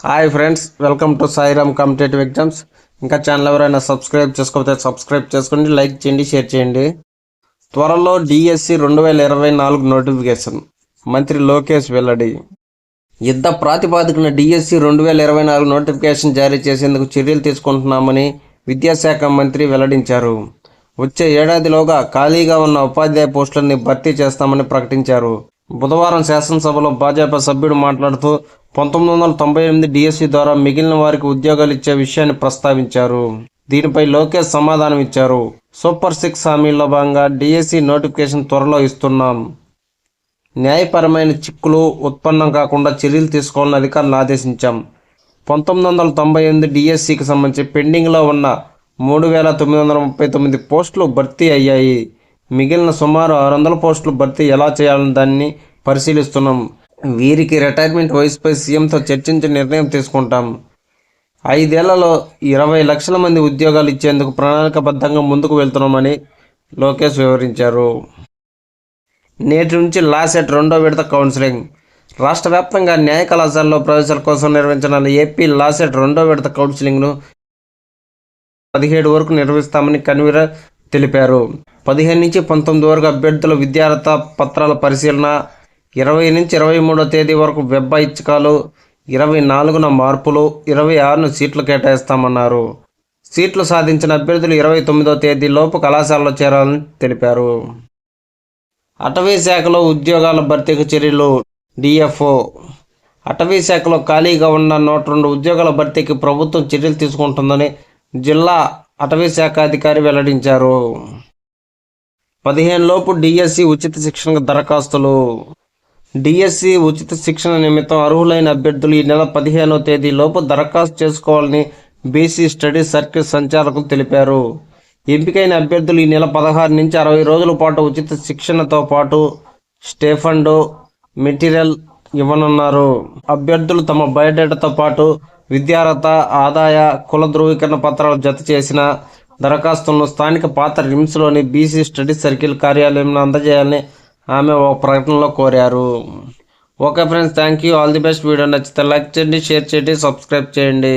Hi friends, welcome to Sairam competitive exams. ఇంకా channel ఎవరైనా subscribe చేసుకోకపోతే సబ్స్క్రైబ్ చేసుకోండి, లైక్ చేయండి, షేర్ చేయండి. త్వరలో డిఎస్సి 2024 నోటిఫికేషన్, మంత్రి లోకేష్ వెల్లడి. యుద్ధ ప్రాతిపాదికన డిఎస్సి 2024 నోటిఫికేషన్ జారీ చేసేందుకు చర్యలు తీసుకుంటున్నామని విద్యాశాఖ మంత్రి వెల్లడించారు. వచ్చే ఏడాదిలోగా ఖాళీగా ఉన్న ఉపాధ్యాయ పోస్టులని భర్తీ చేస్తామని ప్రకటించారు. బుధవారం శాసనసభలో భాజపా సభ్యుడు మాట్లాడుతూ 1998 డిఎస్సి ద్వారా మిగిలిన వారికి ఉద్యోగాలు ఇచ్చే విషయాన్ని ప్రస్తావించారు. దీనిపై లోకేష్ సమాధానం ఇచ్చారు. సూపర్ 6 హామీల్లో భాగంగా డిఎస్సి నోటిఫికేషన్ త్వరలో ఇస్తున్నాం. న్యాయపరమైన చిక్కులు ఉత్పన్నం కాకుండా చర్యలు తీసుకోవాలని అధికారులను ఆదేశించాం. 1998 డిఎస్సికి సంబంధించి పెండింగ్లో ఉన్న 3939 పోస్టులు భర్తీ అయ్యాయి. మిగిలిన సుమారు 600 పోస్టులు భర్తీ ఎలా చేయాలని దాన్ని పరిశీలిస్తున్నాం. వీరికి రిటైర్మెంట్ వయసుపై సీఎంతో చర్చించి నిర్ణయం తీసుకుంటాం. 5 ఏళ్లలో 20 లక్షల మంది ఉద్యోగాలు ఇచ్చేందుకు ప్రణాళికాబద్ధంగా ముందుకు వెళ్తున్నామని లోకేష్ వివరించారు. నేటి నుంచి లాసెట్ 2వ విడత కౌన్సిలింగ్. రాష్ట్ర వ్యాప్తంగా న్యాయ కళాశాలలో ప్రవేశాల కోసం నిర్వహించిన ఏపీ లాసెట్ 2వ విడత కౌన్సిలింగ్ను 17 వరకు నిర్వహిస్తామని కన్వీనర్ తెలిపారు. 15 నుంచి 19 వరకు అభ్యర్థుల విద్యార్హత పత్రాల పరిశీలన, 20 నుంచి 23వ తేదీ వరకు వెబ్ ఐచ్ఛికాలు, 24న మార్పులు, 26న సీట్లు కేటాయిస్తామన్నారు. సీట్లు సాధించిన అభ్యర్థులు 29వ తేదీలోపు కళాశాలలో చేరాలని తెలిపారు. అటవీ శాఖలో ఉద్యోగాల భర్తీకి చర్యలు. డిఎఫ్ఓ. అటవీ శాఖలో ఖాళీగా ఉన్న 102 ఉద్యోగాల భర్తీకి ప్రభుత్వం చర్యలు తీసుకుంటుందని జిల్లా అటవీ శాఖ అధికారి వెల్లడించారు. 15 లోపు డిఎస్సి ఉచిత శిక్షణకు దరఖాస్తులు. డిఎస్సి ఉచిత శిక్షణ నిమిత్తం అర్హులైన అభ్యర్థులు ఈ నెల 15వ తేదీలోపు దరఖాస్తు చేసుకోవాలని బీసీ స్టడీ సర్కిల్ సంచాలకులు తెలిపారు. ఎంపికైన అభ్యర్థులు ఈ నెల 16 నుంచి 60 రోజుల పాటు ఉచిత శిక్షణతో పాటు స్టేఫండ్ మెటీరియల్ ఇవ్వనున్నారు. అభ్యర్థులు తమ బయోడేటాతో పాటు విద్యార్హత, ఆదాయ, కుల ధృవీకరణ పత్రాలు జత చేసిన దరఖాస్తులను స్థానిక పాత రిమ్స్లోని బీసీ స్టడీ సర్కిల్ కార్యాలయంలో అందజేయాలని ఆమె ఒక ప్రకటనలో కోరారు. Okay friends, thank you, all the best. Video నచ్చితే లైక్ చేయండి, షేర్ చేయండి, సబ్స్క్రైబ్ చేయండి.